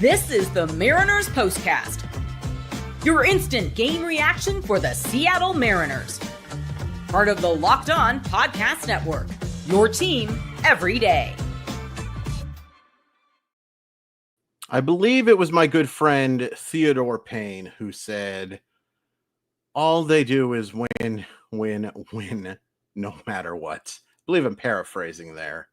This is the Mariners POSTCAST, your instant game reaction for the Seattle Mariners. Part of the Locked On Podcast Network, your team every day. I believe it was my good friend Theodore Payne who said, all they do is win, win, win, no matter what. I believe I'm paraphrasing there.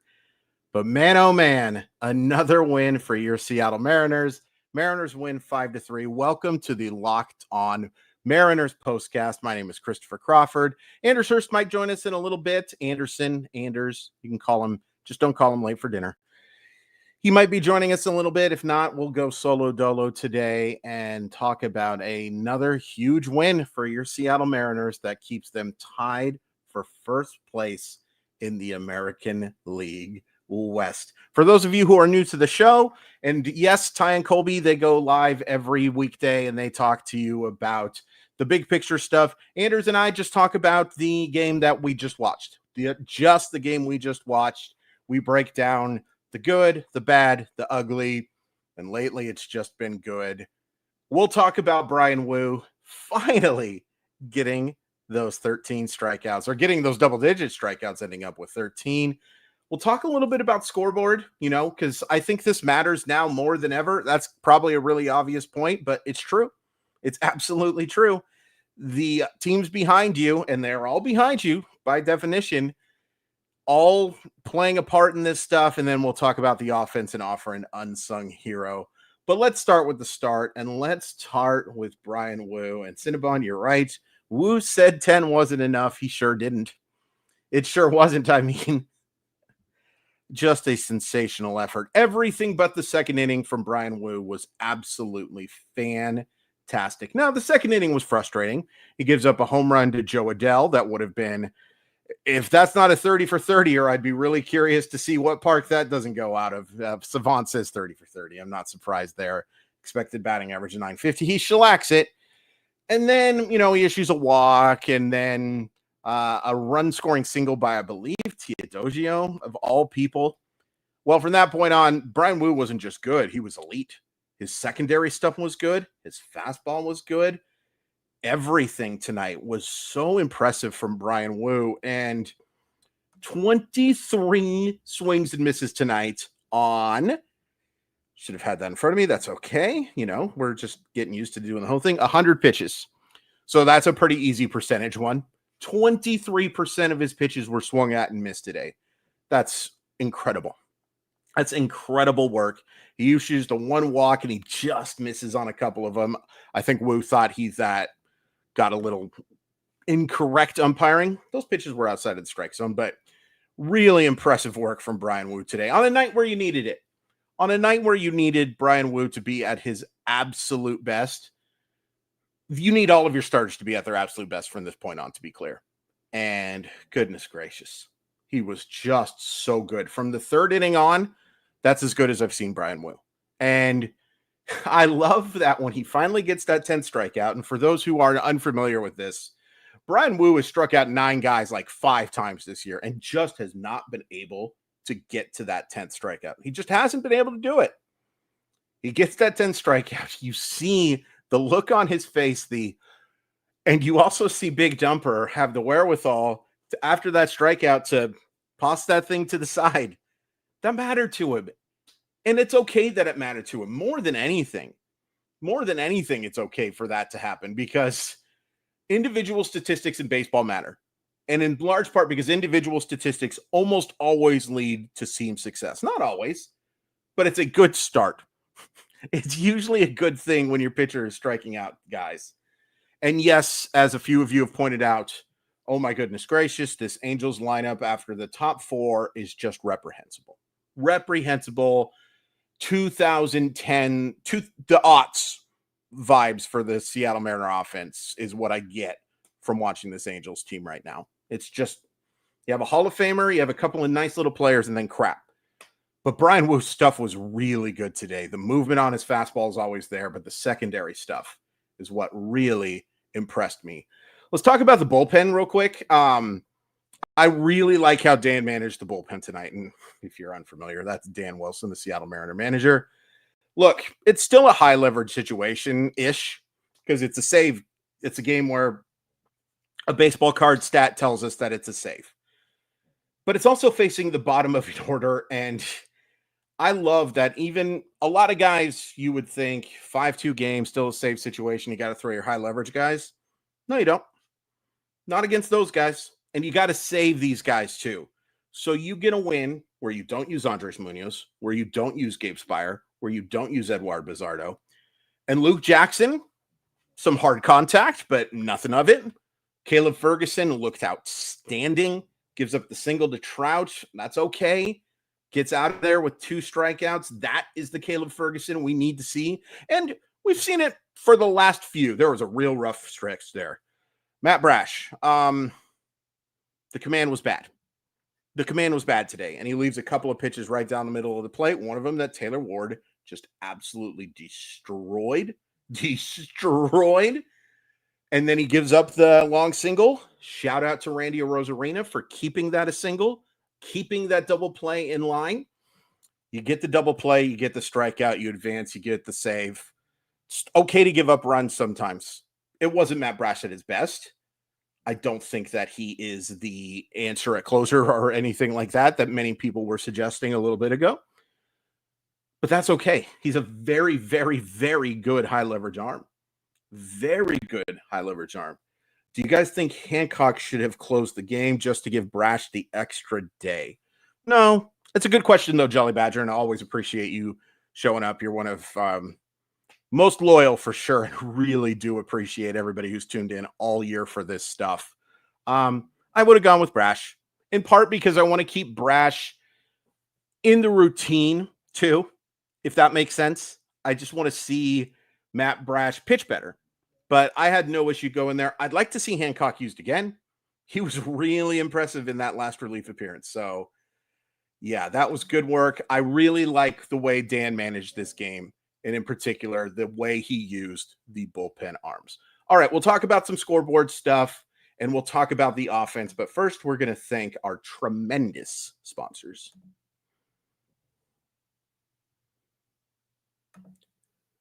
But man, oh man, another win for your Seattle Mariners. Mariners win 5-3. Welcome to the Locked On Mariners POSTCAST. My name is Christopher Crawford. Anders Hurst might join us in a little bit. Anders, you can call him, just don't call him late for dinner. He might be joining us in a little bit. If not, we'll go solo dolo today and talk about another huge win for your Seattle Mariners that keeps them tied for first place in the American League West. For those of you who are new to the show, and yes, Ty and Colby, they go live every weekday and they talk to you about the big picture stuff. Anders and I just talk about the game that we just watched. Just the game we just watched. We break down the good, the bad, the ugly, and lately it's just been good. We'll talk about Bryan Woo finally getting those 13 strikeouts, or getting those double-digit strikeouts, ending up with 13. We'll talk a little bit about Scoreboard, because I think this matters now more than ever. That's probably a really obvious point, but it's true. It's absolutely true. The teams behind you, and they're all behind you by definition, all playing a part in this stuff, and then we'll talk about the offense and offer an unsung hero. But let's start with the start, and let's start with Bryan Woo. And Cinnabon, you're right. Woo said 10 wasn't enough. He sure didn't. It sure wasn't, just a sensational effort. Everything but the second inning from Bryan Woo was absolutely fantastic. Now, the second inning was frustrating. He gives up a home run to Joe Adell. That would have been, if that's not a 30 for 30er, I'd be really curious to see what park that doesn't go out of. Savant says 30 for 30. I'm not surprised there. Expected batting average of 950. He shellacks it. And then, he issues a walk, and then a run-scoring single by, I believe, Teodosio, of all people. Well, from that point on, Bryan Woo wasn't just good. He was elite. His secondary stuff was good. His fastball was good. Everything tonight was so impressive from Bryan Woo. And 23 swings and misses tonight on, should have had that in front of me. That's okay. We're just getting used to doing the whole thing. 100 pitches. So that's a pretty easy percentage one. 23% of his pitches were swung at and missed today. That's incredible. That's incredible work. He issues the one walk and he just misses on a couple of them. I think Woo thought got a little incorrect umpiring. Those pitches were outside of the strike zone, but really impressive work from Bryan Woo today on a night where you needed it. On a night where you needed Bryan Woo to be at his absolute best. You need all of your starters to be at their absolute best from this point on, to be clear. And goodness gracious, he was just so good. From the third inning on, that's as good as I've seen Bryan Woo. And I love that when he finally gets that 10th strikeout. And for those who are unfamiliar with this, Bryan Woo has struck out 9 guys like 5 times this year and just has not been able to get to that 10th strikeout. He just hasn't been able to do it. He gets that 10th strikeout. You see the look on his face, and you also see Big Dumper have the wherewithal to, after that strikeout, to toss that thing to the side. That mattered to him. And it's okay that it mattered to him. More than anything, it's okay for that to happen, because individual statistics in baseball matter. And in large part because individual statistics almost always lead to team success. Not always, but it's a good start. It's usually a good thing when your pitcher is striking out guys. And yes, as a few of you have pointed out, oh my goodness gracious, this Angels lineup after the top 4 is just reprehensible. 2010 to the aughts vibes for the Seattle Mariner offense is what I get from watching this Angels team right now. It's just, you have a Hall of Famer, you have a couple of nice little players, and then crap. But Bryan Woo's stuff was really good today. The movement on his fastball is always there, but the secondary stuff is what really impressed me. Let's talk about the bullpen real quick. I really like how Dan managed the bullpen tonight. And if you're unfamiliar, that's Dan Wilson, the Seattle Mariner manager. Look, it's still a high leverage situation-ish because it's a save. It's a game where a baseball card stat tells us that it's a save. But it's also facing the bottom of the order, and I love that even a lot of guys, you would think 5-2 game, still a safe situation. You got to throw your high leverage guys. No, you don't. Not against those guys. And you got to save these guys too. So you get a win where you don't use Andres Munoz, where you don't use Gabe Spire, where you don't use Eduard Bizardo. And Luke Jackson, some hard contact, but nothing of it. Caleb Ferguson looked outstanding. Gives up the single to Trout. That's okay. Gets out of there with 2 strikeouts. That is the Caleb Ferguson we need to see. And we've seen it for the last few. There was a real rough stretch there. Matt Brash. The command was bad. The command was bad today. And he leaves a couple of pitches right down the middle of the plate. One of them that Taylor Ward just absolutely destroyed. And then he gives up the long single. Shout out to Randy Arozarena for keeping that a single, keeping that double play in line. You get the double play, you get the strikeout, you advance, you get the save. It's okay to give up runs sometimes. It wasn't Matt Brash at his best. I don't think that he is the answer at closer or anything like that many people were suggesting a little bit ago. But that's okay. He's a very, very, very good high leverage arm. Very good high leverage arm. Do you guys think Hancock should have closed the game just to give Brash the extra day? No. It's a good question, though, Jolly Badger, and I always appreciate you showing up. You're one of most loyal for sure, and really do appreciate everybody who's tuned in all year for this stuff. I would have gone with Brash, in part because I want to keep Brash in the routine, too, if that makes sense. I just want to see Matt Brash pitch better. But I had no issue going there. I'd like to see Hancock used again. He was really impressive in that last relief appearance. So, yeah, that was good work. I really like the way Dan managed this game, and in particular, the way he used the bullpen arms. All right, we'll talk about some scoreboard stuff, and we'll talk about the offense. But first, we're going to thank our tremendous sponsors.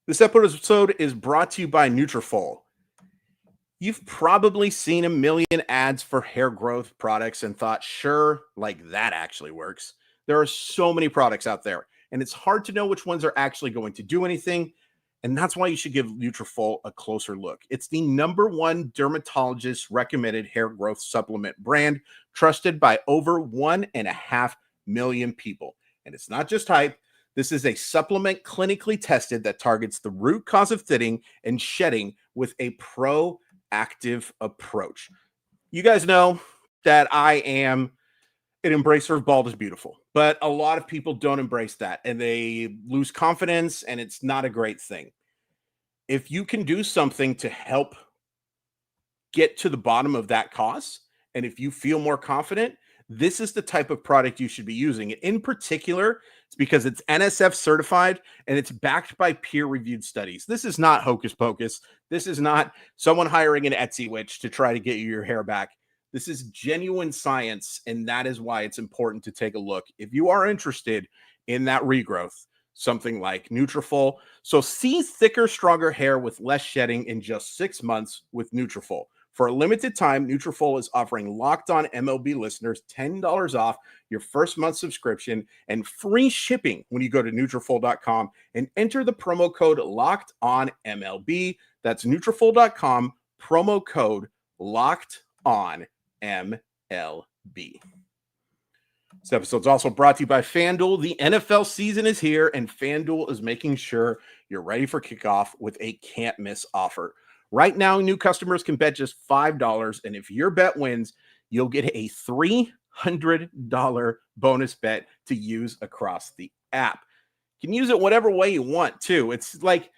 This episode is brought to you by Nutrafol. You've probably seen a million ads for hair growth products and thought, sure, like that actually works. There are so many products out there, and it's hard to know which ones are actually going to do anything, and that's why you should give Nutrafol a closer look. It's the #1 dermatologist-recommended hair growth supplement brand, trusted by over 1.5 million people. And it's not just hype. This is a supplement clinically tested that targets the root cause of thinning and shedding with a proactive approach. You guys know that I am an embracer of bald is beautiful, but a lot of people don't embrace that and they lose confidence, and it's not a great thing. If you can do something to help get to the bottom of that cause, and if you feel more confident, this is the type of product you should be using. In particular, it's because it's NSF certified and it's backed by peer-reviewed studies. This is not hocus pocus. This is not someone hiring an Etsy witch to try to get you your hair back. This is genuine science, and that is why it's important to take a look if you are interested in that regrowth, something like Nutrafol. So see thicker, stronger hair with less shedding in just 6 months with Nutrafol. For a limited time, Nutrafol is offering Locked On MLB listeners $10 off your first month subscription and free shipping when you go to Nutrafol.com and enter the promo code Locked On MLB. That's Nutrafol.com, promo code Locked On MLB. This episode is also brought to you by FanDuel. The NFL season is here, and FanDuel is making sure you're ready for kickoff with a can't-miss offer. Right now, new customers can bet just $5, and if your bet wins, you'll get a $300 bonus bet to use across the app. You can use it whatever way you want, too. It's like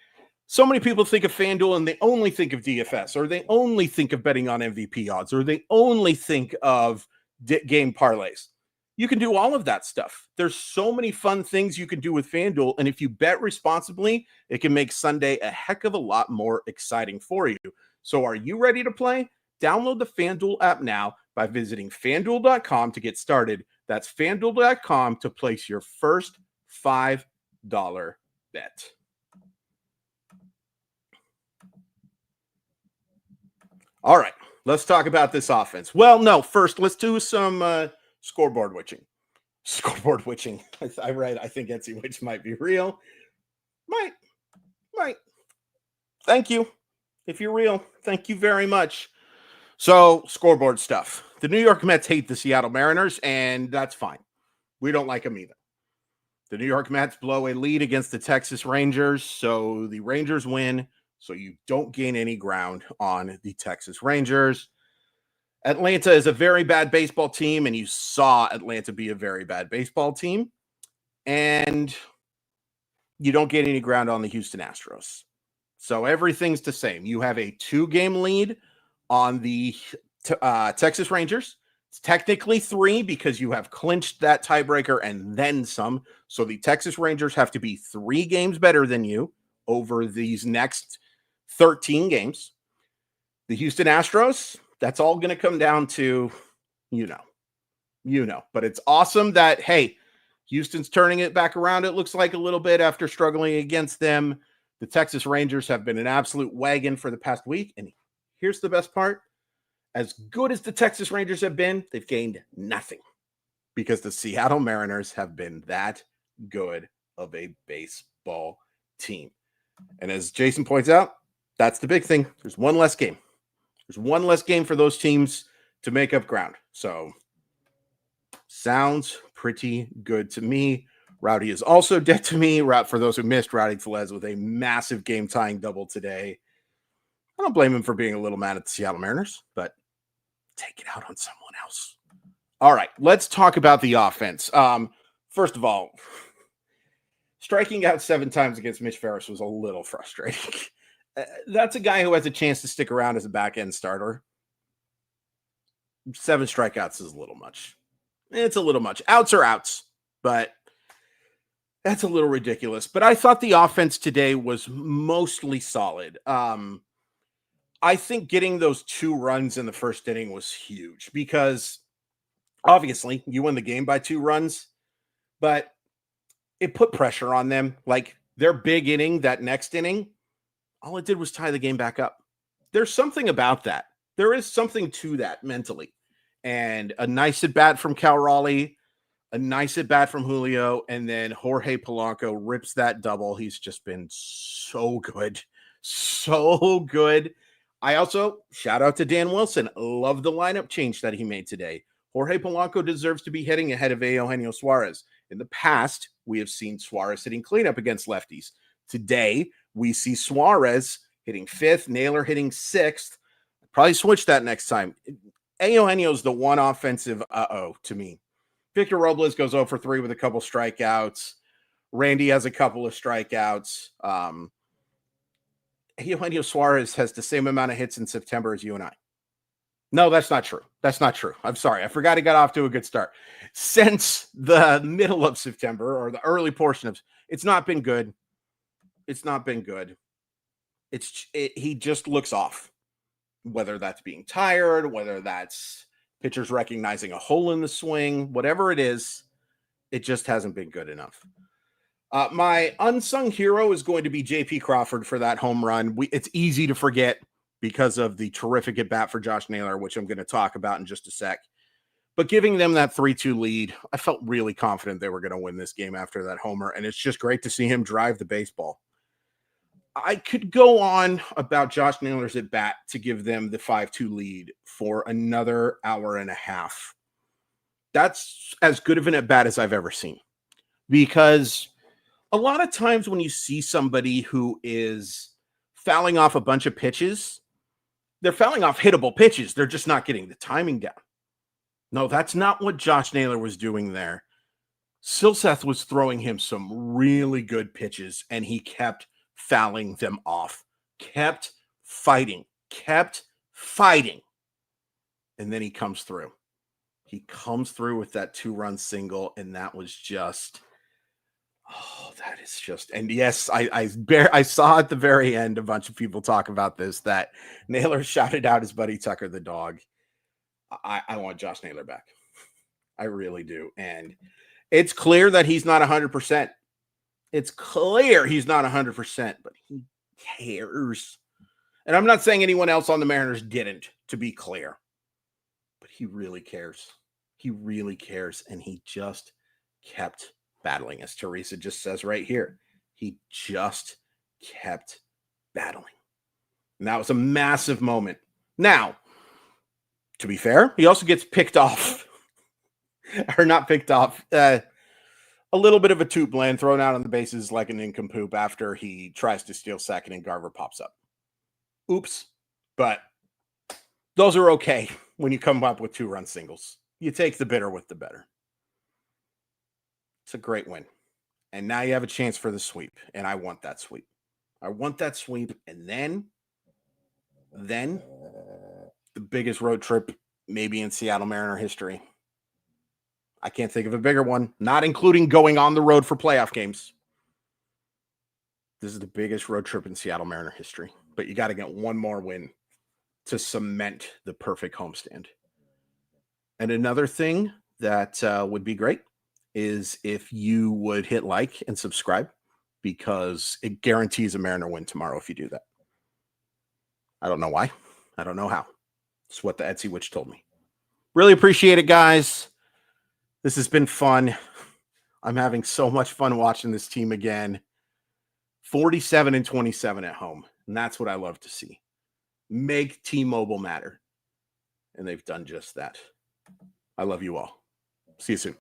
so many people think of FanDuel and they only think of DFS, or they only think of betting on MVP odds, or they only think of game parlays. You can do all of that stuff. There's so many fun things you can do with FanDuel, and if you bet responsibly, it can make Sunday a heck of a lot more exciting for you. So are you ready to play? Download the FanDuel app now by visiting FanDuel.com to get started. That's FanDuel.com to place your first $5 bet. All right, let's talk about this offense. Well, no, first let's do some scoreboard witching. Scoreboard witching. I read. I think Etsy witch might be real. Might. Thank you. If you're real, thank you very much. So, scoreboard stuff. The New York Mets hate the Seattle Mariners, and that's fine. We don't like them either. The New York Mets blow a lead against the Texas Rangers, so the Rangers win, so you don't gain any ground on the Texas Rangers. Atlanta is a very bad baseball team, and you saw Atlanta be a very bad baseball team, and you don't get any ground on the Houston Astros. So everything's the same. You have a 2-game lead on the Texas Rangers. It's technically 3 because you have clinched that tiebreaker and then some. So the Texas Rangers have to be 3 games better than you over these next 13 games. The Houston Astros, that's all going to come down to, you know. But it's awesome that, hey, Houston's turning it back around, it looks like, a little bit after struggling against them. The Texas Rangers have been an absolute wagon for the past week. And here's the best part. As good as the Texas Rangers have been, they've gained nothing because the Seattle Mariners have been that good of a baseball team. And as Jason points out, that's the big thing. There's one less game. There's one less game for those teams to make up ground. So sounds pretty good to me. Rowdy is also dead to me. For those who missed, Rowdy Tellez with a massive game-tying double today. I don't blame him for being a little mad at the Seattle Mariners, but take it out on someone else. All right, let's talk about the offense. First of all, striking out 7 times against Mitch Ferris was a little frustrating. That's a guy who has a chance to stick around as a back-end starter. 7 strikeouts is a little much. It's a little much. Outs are outs, but that's a little ridiculous. But I thought the offense today was mostly solid. I think getting those 2 runs in the first inning was huge because obviously you win the game by 2 runs, but it put pressure on them. Like their big inning, that next inning, all it did was tie the game back up. There's something about that. There is something to that mentally. And a nice at bat from Cal Raleigh, a nice at bat from Julio, and then Jorge Polanco rips that double. He's just been so good. So good. I also shout out to Dan Wilson. Love the lineup change that he made today. Jorge Polanco deserves to be hitting ahead of Eugenio Suarez. In the past, we have seen Suarez hitting cleanup against lefties. Today, we see Suarez hitting 5th, Naylor hitting 6th. Probably switch that next time. Eugenio's the one offensive to me. Victor Robles goes 0 for 3 with a couple strikeouts. Randy has a couple of strikeouts. Eugenio Suarez has the same amount of hits in September as you and I. No, that's not true. That's not true. I'm sorry. I forgot he got off to a good start. Since the middle of September or the early portion of it's not been good. It's not been good. He just looks off. Whether that's being tired, whether that's pitchers recognizing a hole in the swing, whatever it is, it just hasn't been good enough. My unsung hero is going to be J.P. Crawford for that home run. It's easy to forget because of the terrific at bat for Josh Naylor, which I'm going to talk about in just a sec. But giving them that 3-2 lead, I felt really confident they were going to win this game after that homer, and it's just great to see him drive the baseball. I could go on about Josh Naylor's at bat to give them the 5-2 lead for another hour and a half. That's as good of an at bat as I've ever seen, because a lot of times when you see somebody who is fouling off a bunch of pitches, they're fouling off hittable pitches. They're just not getting the timing down. No, that's not what Josh Naylor was doing there. Silseth was throwing him some really good pitches, and he kept fouling them off, kept fighting. And then he comes through. He comes through with that 2-run single, and that was just, that is just, and yes, I saw at the very end a bunch of people talk about this, that Naylor shouted out his buddy Tucker the dog. I want Josh Naylor back. I really do. And it's clear that he's not 100%. It's clear he's not 100%, but he cares. And I'm not saying anyone else on the Mariners didn't, to be clear. But he really cares. He really cares. And he just kept battling, as Teresa just says right here. He just kept battling. And that was a massive moment. Now, to be fair, he also gets picked off. Or not picked off. A little bit of a toot blend thrown out on the bases like an nincompoop after he tries to steal second and Garver pops up. Oops. But those are okay when you come up with 2-run singles. You take the bitter with the better. It's a great win. And now you have a chance for the sweep. And I want that sweep. I want that sweep. And then the biggest road trip maybe in Seattle Mariner history. I can't think of a bigger one, not including going on the road for playoff games. This is the biggest road trip in Seattle Mariner history. But you got to get one more win to cement the perfect homestand. And another thing that would be great is if you would hit like and subscribe, because it guarantees a Mariner win tomorrow if you do that. I don't know why. I don't know how. It's what the Etsy witch told me. Really appreciate it, guys. This has been fun. I'm having so much fun watching this team again. 47-27 at home. And that's what I love to see. Make T-Mobile matter. And they've done just that. I love you all. See you soon.